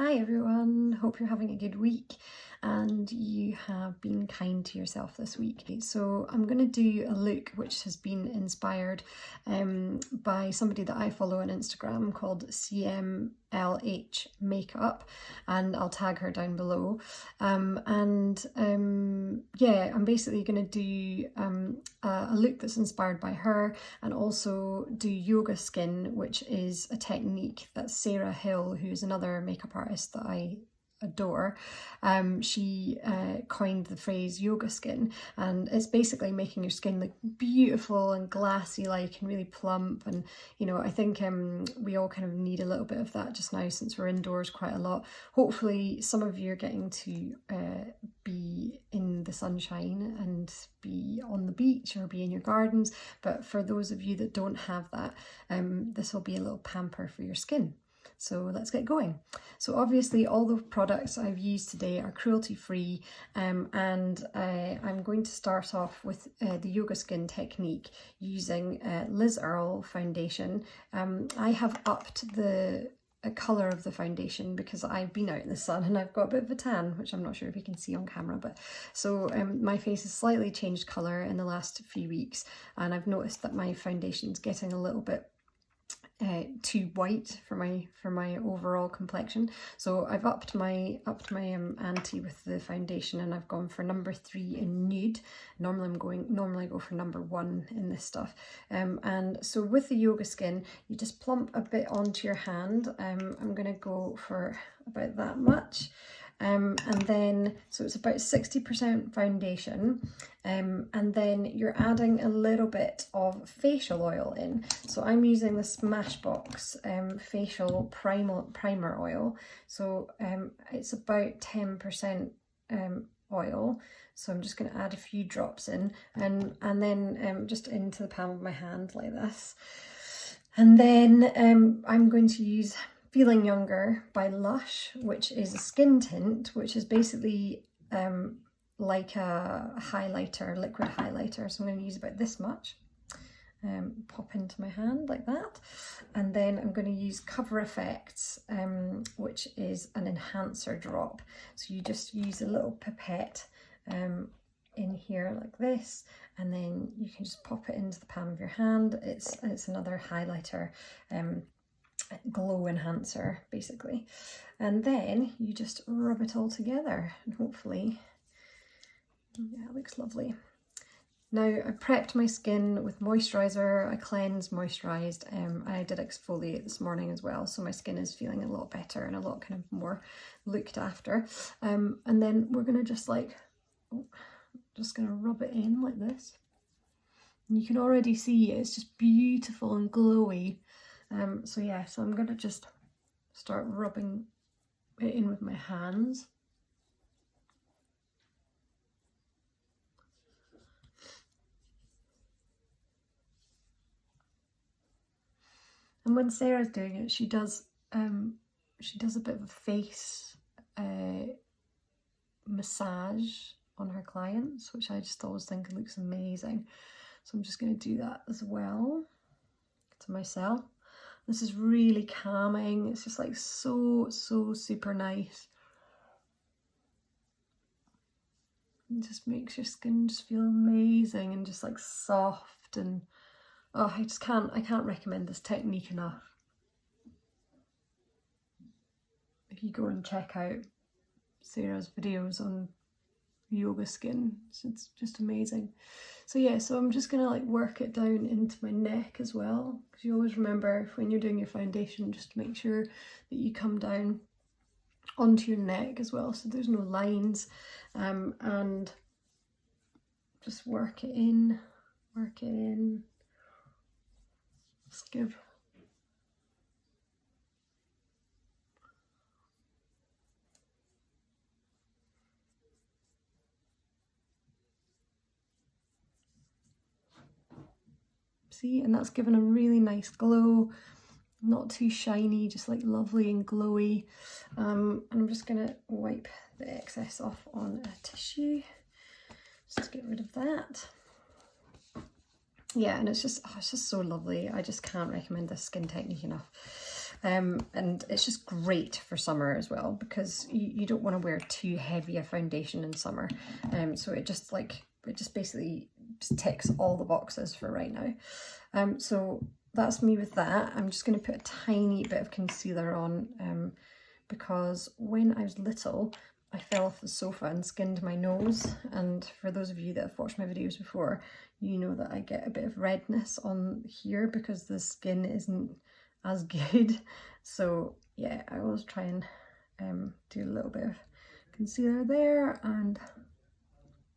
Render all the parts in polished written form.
Hi everyone, hope you're having a good week and you have been kind to yourself this week. So I'm going to do a look which has been inspired by somebody that I follow on Instagram called CMLH Makeup, and I'll tag her down below. Yeah, I'm basically going to do a look that's inspired by her, and also do yoga skin, which is a technique that Sarah Hill, who's another makeup artist that I adore, she coined the phrase yoga skin, and it's basically making your skin look beautiful and glassy like and really plump. And you know, I think we all kind of need a little bit of that just now since we're indoors quite a lot. Hopefully some of you are getting to be in the sunshine and be on the beach or be in your gardens, but for those of you that don't have that, this will be a little pamper for your skin. So let's get going. So obviously all the products I've used today are cruelty free, and I'm going to start off with the yoga skin technique using Liz Earle foundation. I have upped the colour of the foundation because I've been out in the sun and I've got a bit of a tan, which I'm not sure if you can see on camera, but so my face has slightly changed colour in the last few weeks, and I've noticed that my foundation's getting a little bit too white for my overall complexion. So I've upped my ante with the foundation, and I've gone for number 3 in nude. Normally I go for number 1 in this stuff. And so with the yoga skin, you just plump a bit onto your hand. I'm gonna go for about that much. And then, so it's about 60% foundation, and then you're adding a little bit of facial oil in. So I'm using the Smashbox facial primer oil. So it's about 10% oil. So I'm just going to add a few drops in, and then just into the palm of my hand like this. And then I'm going to use Feeling Younger by Lush, which is a skin tint, which is basically like a highlighter, liquid highlighter. So I'm going to use about this much, pop into my hand like that. And then I'm going to use Cover Effects, which is an enhancer drop. So you just use a little pipette in here like this, and then you can just pop it into the palm of your hand. It's another highlighter, glow enhancer basically, and then you just rub it all together and hopefully, yeah, it looks lovely. Now I prepped my skin with moisturizer, I cleansed, moisturized, and I did exfoliate this morning as well, so my skin is feeling a lot better and a lot kind of more looked after. And then we're gonna just just gonna rub it in like this, and you can already see it's just beautiful and glowy. So yeah, so I'm gonna just start rubbing it in with my hands. And when Sarah's doing it, she does a bit of a face massage on her clients, which I just always think looks amazing. So I'm just gonna do that as well to myself. This is really calming. It's just like so super nice. It just makes your skin just feel amazing and just like soft, and oh, I can't recommend this technique enough. If you go and check out Sarah's videos on yoga skin, it's just amazing. So yeah, so I'm just gonna like work it down into my neck as well, because you always remember when you're doing your foundation, just to make sure that you come down onto your neck as well, so there's no lines, and just work it in. Just give see, and that's given a really nice glow, not too shiny, just like lovely and glowy. And I'm just gonna wipe the excess off on a tissue just to get rid of that. Yeah, and it's just so lovely. I just can't recommend this skin technique enough. And it's just great for summer as well, because you don't want to wear too heavy a foundation in summer. So it just basically just ticks all the boxes for right now. So that's me with that. I'm just going to put a tiny bit of concealer on, because when I was little, I fell off the sofa and skinned my nose, and for those of you that have watched my videos before, you know that I get a bit of redness on here because the skin isn't as good. So yeah, I always try and do a little bit of concealer there, and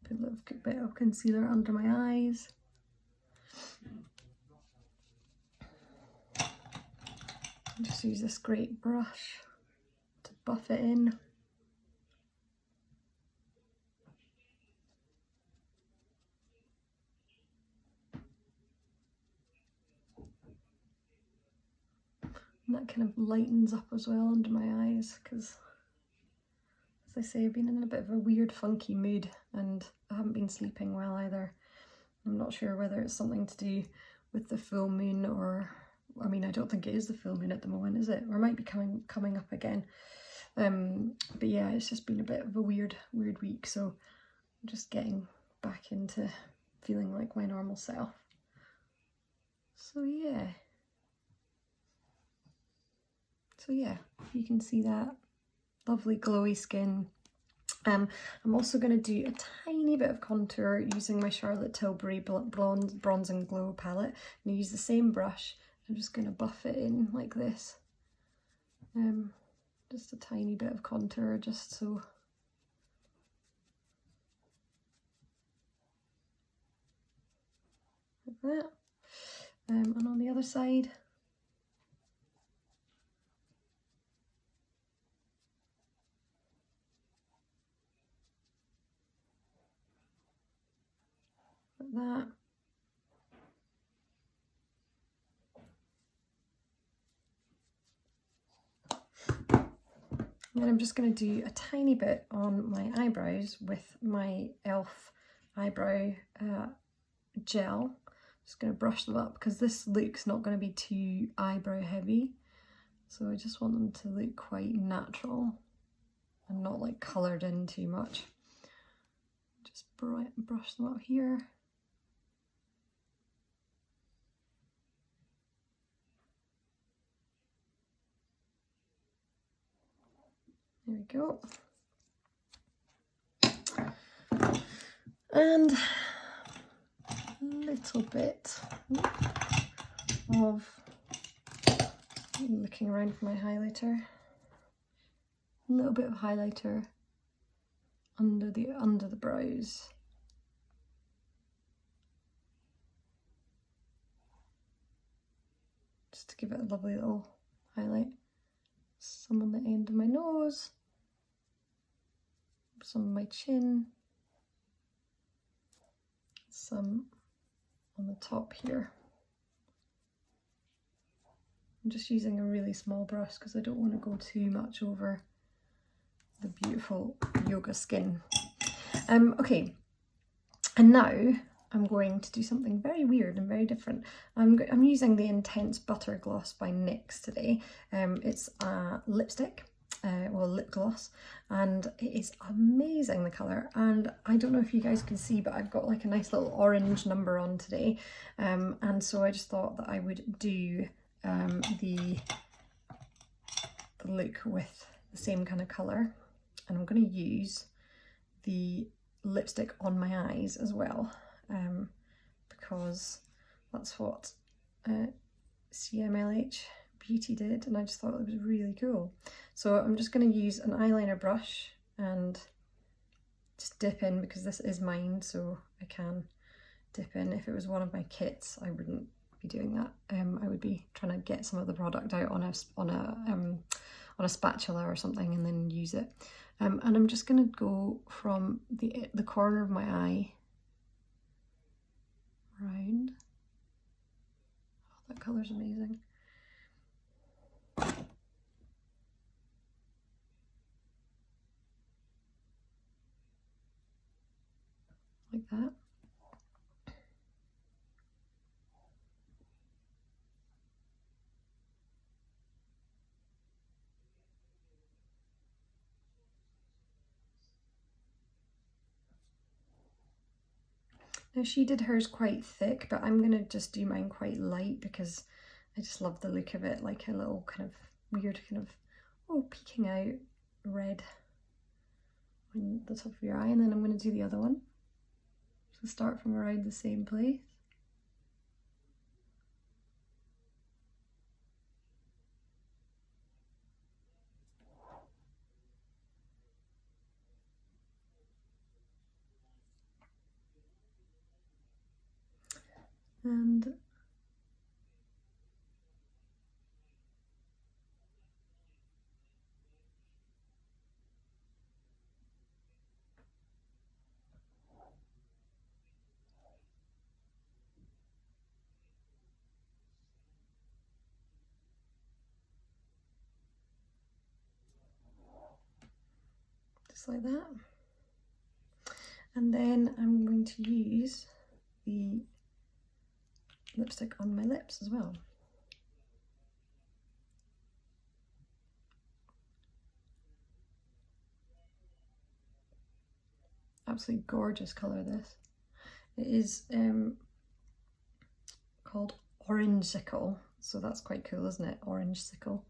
put a little bit of concealer under my eyes. Just use this great brush to buff it in. And that kind of lightens up as well under my eyes, because as I say, I've been in a bit of a weird funky mood and I haven't been sleeping well either. I'm not sure whether it's something to do with the full moon, or I mean, I don't think it is the full moon at the moment, is it? Or it might be coming up again. But yeah, it's just been a bit of a weird week, so I'm just getting back into feeling like my normal self. So yeah. You can see that lovely glowy skin. I'm also going to do a tiny bit of contour using my Charlotte Tilbury Bronze and Glow palette. And use the same brush. I'm just going to buff it in like this. Just a tiny bit of contour, just so. Like that. And on the other side. That. And then I'm just going to do a tiny bit on my eyebrows with my e.l.f. eyebrow gel. Just going to brush them up because this look's not going to be too eyebrow heavy. So I just want them to look quite natural and not like coloured in too much. Just brush them up here. There we go. And a little bit of, looking around for my highlighter, a little bit of highlighter under the brows. Just to give it a lovely little highlight. Some on the end of my nose, some on my chin, some on the top here. I'm just using a really small brush because I don't want to go too much over the beautiful yoga skin. Okay, and now I'm going to do something very weird and very different. I'm using the Intense Butter Gloss by NYX today. It's a lipstick, well, lip gloss, and it is amazing, the colour. And I don't know if you guys can see, but I've got like a nice little orange number on today. And so I just thought that I would do the look with the same kind of colour. And I'm going to use the lipstick on my eyes as well. Because that's what CMLH Beauty did, and I just thought it was really cool. So I'm just going to use an eyeliner brush and just dip in, because this is mine, so I can dip in. If it was one of my kits, I wouldn't be doing that. I would be trying to get some of the product out on a spatula or something and then use it. And I'm just going to go from the corner of my eye round. Oh, that colour's amazing. Like that. Now she did hers quite thick, but I'm going to just do mine quite light because I just love the look of it, like a little kind of weird kind of, oh, peeking out red on the top of your eye. And then I'm going to do the other one. So start from around the same place. And just like that. And then I'm going to use the lipstick on my lips as well. Absolutely gorgeous colour this. It is called Orangesicle, so that's quite cool, isn't it? Orangesicle.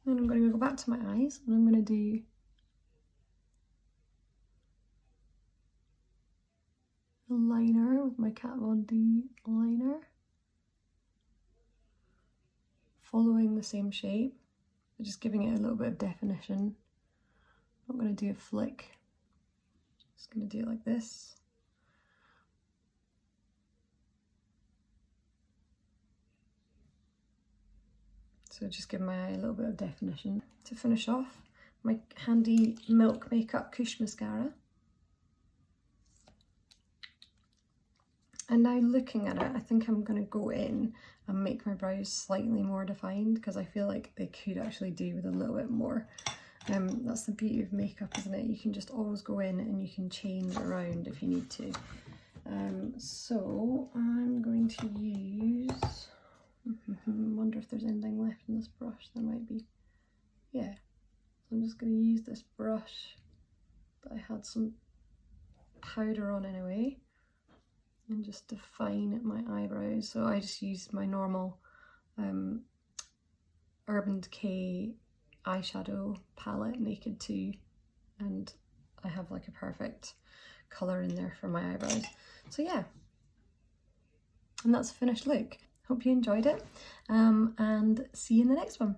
Then I'm going to go back to my eyes and I'm going to do a liner with my Kat Von D liner, following the same shape, but just giving it a little bit of definition. I'm not going to do a flick, just going to do it like this. So just give my eye a little bit of definition. To finish off, my handy Milk Makeup Kush Mascara. And now looking at it, I think I'm going to go in and make my brows slightly more defined because I feel like they could actually do with a little bit more. That's the beauty of makeup, isn't it? You can just always go in and you can change around if you need to. So I'm going to use... wonder if there's anything left in this brush. There might be. Yeah. So I'm just going to use this brush that I had some powder on anyway and just define my eyebrows. So I just used my normal Urban Decay eyeshadow palette, Naked 2, and I have like a perfect colour in there for my eyebrows. So yeah, and that's a finished look. Hope you enjoyed it, and see you in the next one.